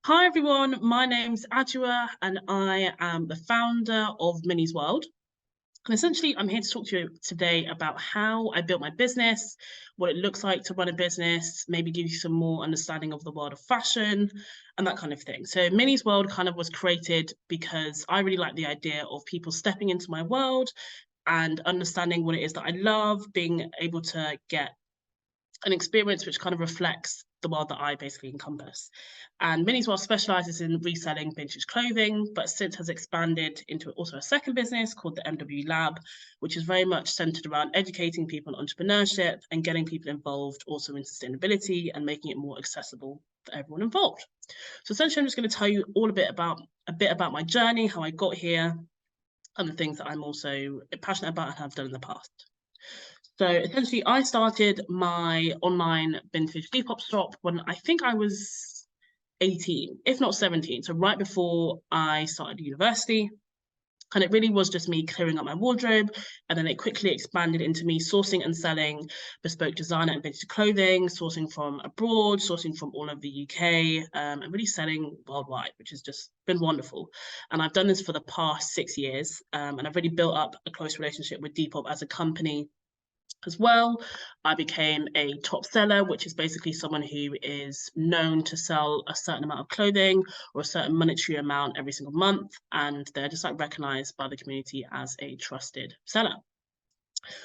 Hi everyone, my name's Adwoa and I am the founder of Minnie's World. And essentially, I'm here to talk to you today about how I built my business, what it looks like to run a business, maybe give you some more understanding of the world of fashion and that kind of thing. So Minnie's World kind of was created because I really like the idea of people stepping into my world and understanding what it is that I love, being able to get an experience which kind of reflects the world that I basically encompass. And Minnie's World specializes in reselling vintage clothing, but since has expanded into also a second business called the MW Lab, which is very much centered around educating people on entrepreneurship and getting people involved also in sustainability and making it more accessible for everyone involved. So essentially, I'm just going to tell you all a bit about my journey, how I got here, and the things that I'm also passionate about and have done in the past. So essentially, I started my online vintage Depop shop when I think I was 18, if not 17. So right before I started university. And it really was just me clearing up my wardrobe. And then it quickly expanded into me sourcing and selling bespoke designer and vintage clothing, sourcing from abroad, sourcing from all over the UK, and really selling worldwide, which has just been wonderful. And I've done this for the past 6 years. And I've really built up a close relationship with Depop as a company as well. I became a top seller, which is basically someone who is known to sell a certain amount of clothing or a certain monetary amount every single month. And they're just like recognized by the community as a trusted seller.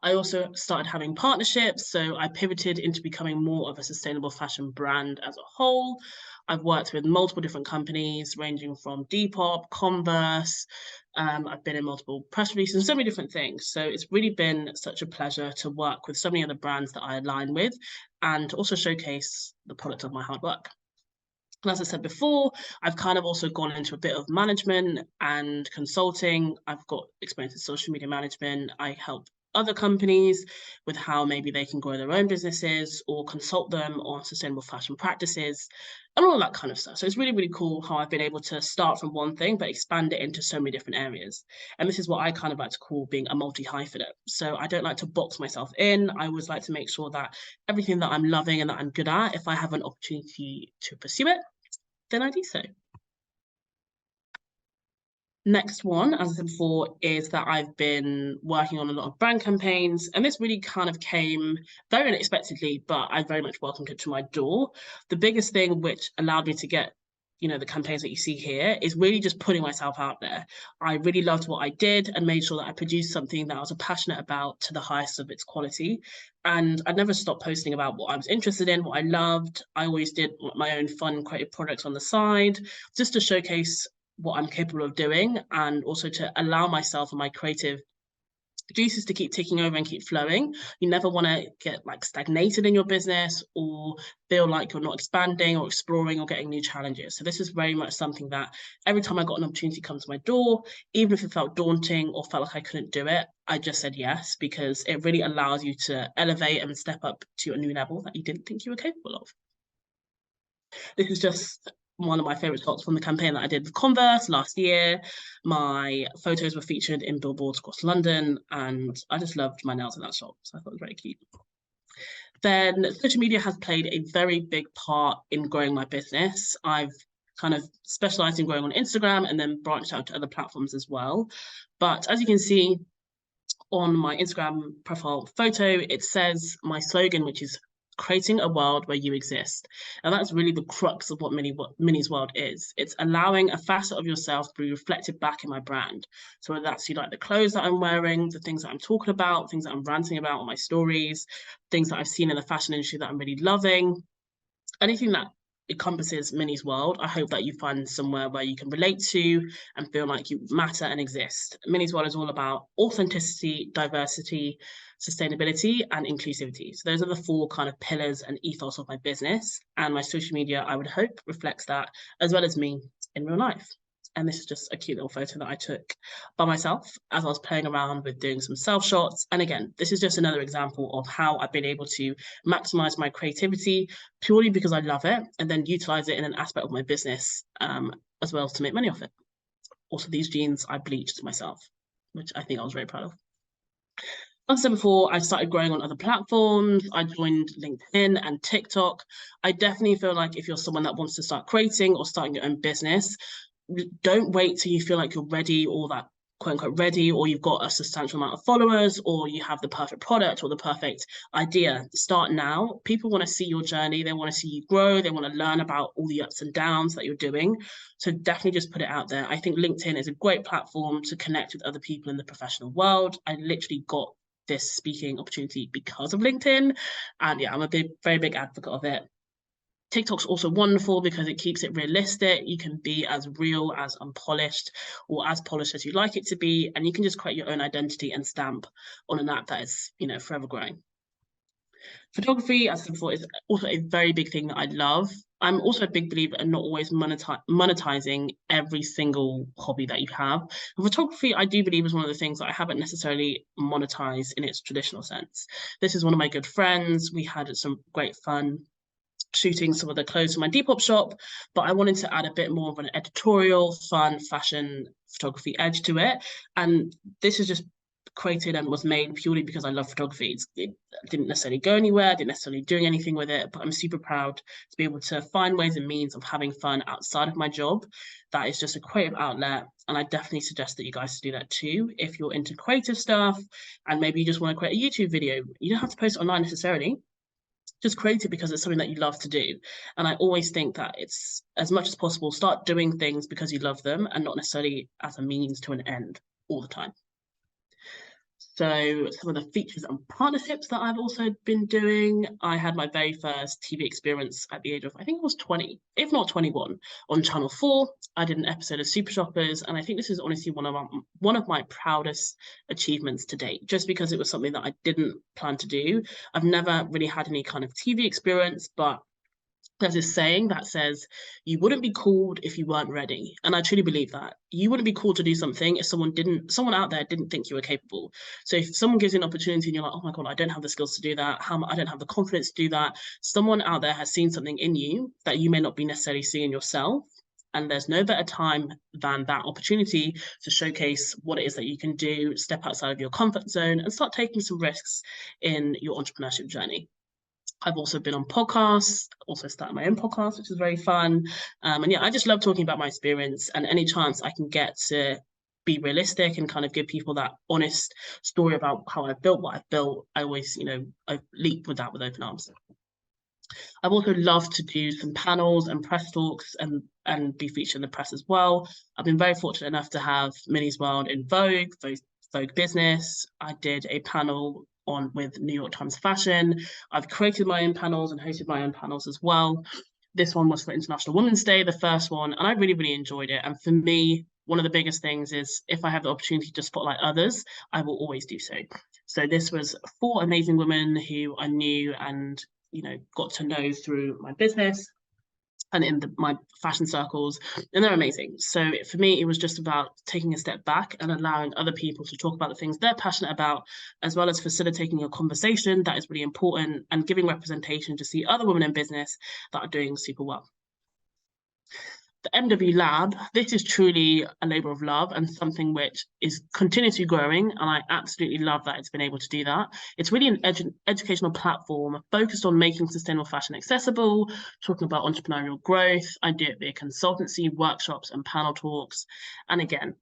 I also started having partnerships. So I pivoted into becoming more of a sustainable fashion brand as a whole. I've worked with multiple different companies ranging from Depop, Converse. I've been in multiple press releases and so many different things. So it's really been such a pleasure to work with so many other brands that I align with and also showcase the product of my hard work. And as I said before, I've kind of also gone into a bit of management and consulting. I've got experience in social media management. I help other companies with how maybe they can grow their own businesses or consult them on sustainable fashion practices and all that kind of stuff. So it's really, really cool how I've been able to start from one thing, but expand it into so many different areas. And this is what I kind of like to call being a multi-hyphenate. So I don't like to box myself in. I always like to make sure that everything that I'm loving and that I'm good at, if I have an opportunity to pursue it, then I do so. Next one, as I said before, is that I've been working on a lot of brand campaigns, and this really kind of came very unexpectedly, but I very much welcomed it to my door. The biggest thing which allowed me to get the campaigns that you see here is really just putting myself out there. I really loved what I did and made sure that I produced something that I was passionate about to the highest of its quality. And I never stopped posting about what I was interested in, what I loved. I always did my own fun creative projects on the side, just to showcase what I'm capable of doing and also to allow myself and my creative juices to keep ticking over and keep flowing. You never want to get like stagnated in your business or feel like you're not expanding or exploring or getting new challenges. So this is very much something that every time I got an opportunity come to my door, even if it felt daunting or felt like I couldn't do it, I just said yes, because it really allows you to elevate and step up to a new level that you didn't think you were capable of. This is just one of my favorite shots from the campaign that I did with Converse last year. My photos were featured in billboards across London, and I just loved my nails in that shot. So I thought it was very cute. Then social media has played a very big part in growing my business. I've kind of specialized in growing on Instagram and then branched out to other platforms as well. But as you can see on my Instagram profile photo, it says my slogan, which is creating a world where you exist. And that's really the crux of what Minnie's World is. It's allowing a facet of yourself to be reflected back in my brand. So whether that's like the clothes that I'm wearing, the things that I'm talking about, things that I'm ranting about on my stories, things that I've seen in the fashion industry that I'm really loving, anything that encompasses Minnie's World, I hope that you find somewhere where you can relate to and feel like you matter and exist. Minnie's World is all about authenticity, diversity, sustainability, and inclusivity. So those are the four kind of pillars and ethos of my business. And my social media, I would hope, reflects that, as well as me in real life. And this is just a cute little photo that I took by myself as I was playing around with doing some self shots. And again, this is just another example of how I've been able to maximize my creativity purely because I love it and then utilize it in an aspect of my business as well to make money off it. Also, these jeans I bleached myself, which I think I was very proud of. As I said before, I started growing on other platforms. I joined LinkedIn and TikTok. I definitely feel like if you're someone that wants to start creating or starting your own business, don't wait till you feel like you're ready or that quote unquote ready, or you've got a substantial amount of followers, or you have the perfect product or the perfect idea. Start now. People want to see your journey. They want to see you grow. They want to learn about all the ups and downs that you're doing. So definitely just put it out there. I think LinkedIn is a great platform to connect with other people in the professional world. I literally got this speaking opportunity because of LinkedIn. And yeah, I'm a very big advocate of it. TikTok's also wonderful because it keeps it realistic. You can be as real, as unpolished, or as polished as you like it to be, and you can just create your own identity and stamp on an app that is, forever growing. Photography, as I said before, is also a very big thing that I love. I'm also a big believer in not always monetizing every single hobby that you have. And photography, I do believe, is one of the things that I haven't necessarily monetized in its traditional sense. This is one of my good friends. We had some great fun shooting some of the clothes for my Depop shop, but I wanted to add a bit more of an editorial, fun, fashion photography edge to it. And this is just created and was made purely because I love photography. It didn't necessarily go anywhere, didn't necessarily doing anything with it, but I'm super proud to be able to find ways and means of having fun outside of my job. That is just a creative outlet. And I definitely suggest that you guys do that too. If you're into creative stuff and maybe you just want to create a YouTube video, you don't have to post it online necessarily. Just create it because it's something that you love to do. And I always think that it's, as much as possible, start doing things because you love them and not necessarily as a means to an end all the time. So some of the features and partnerships that I've also been doing, I had my very first TV experience at the age of, I think it was 20, if not 21, on Channel 4. I did an episode of Super Shoppers, and I think this is honestly one of my proudest achievements to date, just because it was something that I didn't plan to do. I've never really had any kind of TV experience, but there's this saying that says you wouldn't be called if you weren't ready, and I truly believe that. You wouldn't be called to do something if someone out there didn't think you were capable. So if someone gives you an opportunity and you're like, oh my god, I don't have the skills to do that, I don't have the confidence to do that, someone out there has seen something in you that you may not be necessarily seeing yourself. And there's no better time than that opportunity to showcase what it is that you can do, step outside of your comfort zone, and start taking some risks in your entrepreneurship journey. I've also been on podcasts, also started my own podcast, which is very fun. And yeah, I just love talking about my experience, and any chance I can get to be realistic and kind of give people that honest story about how I've built what I've built, I always, I leap with that with open arms. I've also loved to do some panels and press talks and be featured in the press as well. I've been very fortunate enough to have Minnie's World in Vogue Business. I did a panel on with New York Times Fashion. I've created my own panels and hosted my own panels as well. This one was for International Women's Day, the first one, and I really, really enjoyed it. And for me, one of the biggest things is if I have the opportunity to spotlight others, I will always do so. So this was 4 amazing women who I knew and got to know through my business and in my fashion circles, and they're amazing. So for me, it was just about taking a step back and allowing other people to talk about the things they're passionate about, as well as facilitating a conversation that is really important and giving representation to see other women in business that are doing super well. The MW Lab, this is truly a labour of love and something which is continuously growing, and I absolutely love that it's been able to do that. It's really an educational platform focused on making sustainable fashion accessible, talking about entrepreneurial growth. I do it via consultancy, workshops, and panel talks. And again,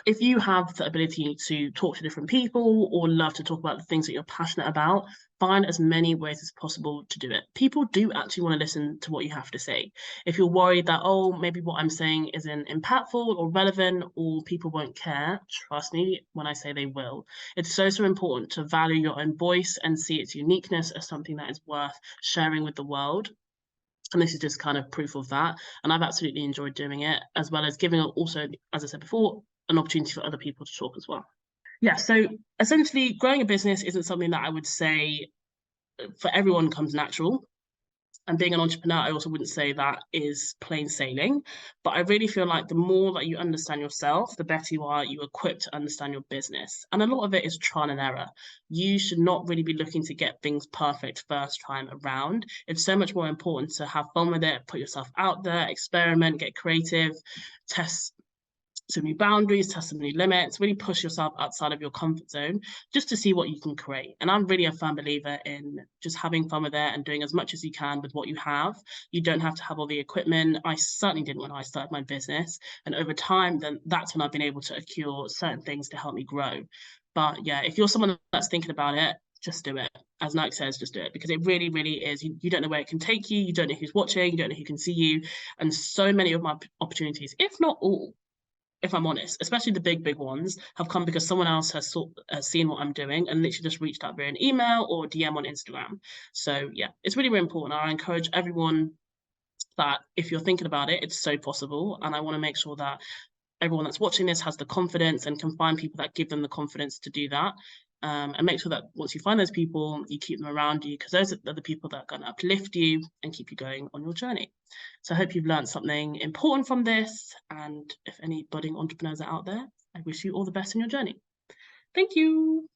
if you have the ability to talk to different people or love to talk about the things that you're passionate about, find as many ways as possible to do it. People do actually want to listen to what you have to say. If you're worried that, oh, maybe what I'm saying isn't impactful or relevant or people won't care, trust me when I say they will. It's so important to value your own voice and see its uniqueness as something that is worth sharing with the world. And this is just kind of proof of that. And I've absolutely enjoyed doing it, as well as giving also, as I said before, an opportunity for other people to talk as well. Yeah, so essentially growing a business isn't something that I would say for everyone comes natural. And being an entrepreneur, I also wouldn't say that is plain sailing. But I really feel like the more that you understand yourself, the better you equipped to understand your business. And a lot of it is trial and error. You should not really be looking to get things perfect first time around. It's so much more important to have fun with it, put yourself out there, experiment, get creative, test some new boundaries, test some new limits, really push yourself outside of your comfort zone just to see what you can create. And I'm really a firm believer in just having fun with it and doing as much as you can with what you have. You don't have to have all the equipment. I certainly didn't when I started my business. And over time, then that's when I've been able to accrue certain things to help me grow. But yeah, if you're someone that's thinking about it, just do it. As Nike says, just do it, because it really, really is. You don't know where it can take you. You don't know who's watching. You don't know who can see you. And so many of my opportunities, if not all, if I'm honest, especially the big ones, have come because someone else has seen what I'm doing and literally just reached out via an email or DM on Instagram. So yeah, it's really, really important. I encourage everyone that if you're thinking about it, it's so possible. And I want to make sure that everyone that's watching this has the confidence and can find people that give them the confidence to do that. And make sure that once you find those people, you keep them around you, because those are the people that are going to uplift you and keep you going on your journey. So I hope you've learned something important from this. And if any budding entrepreneurs are out there, I wish you all the best in your journey. Thank you.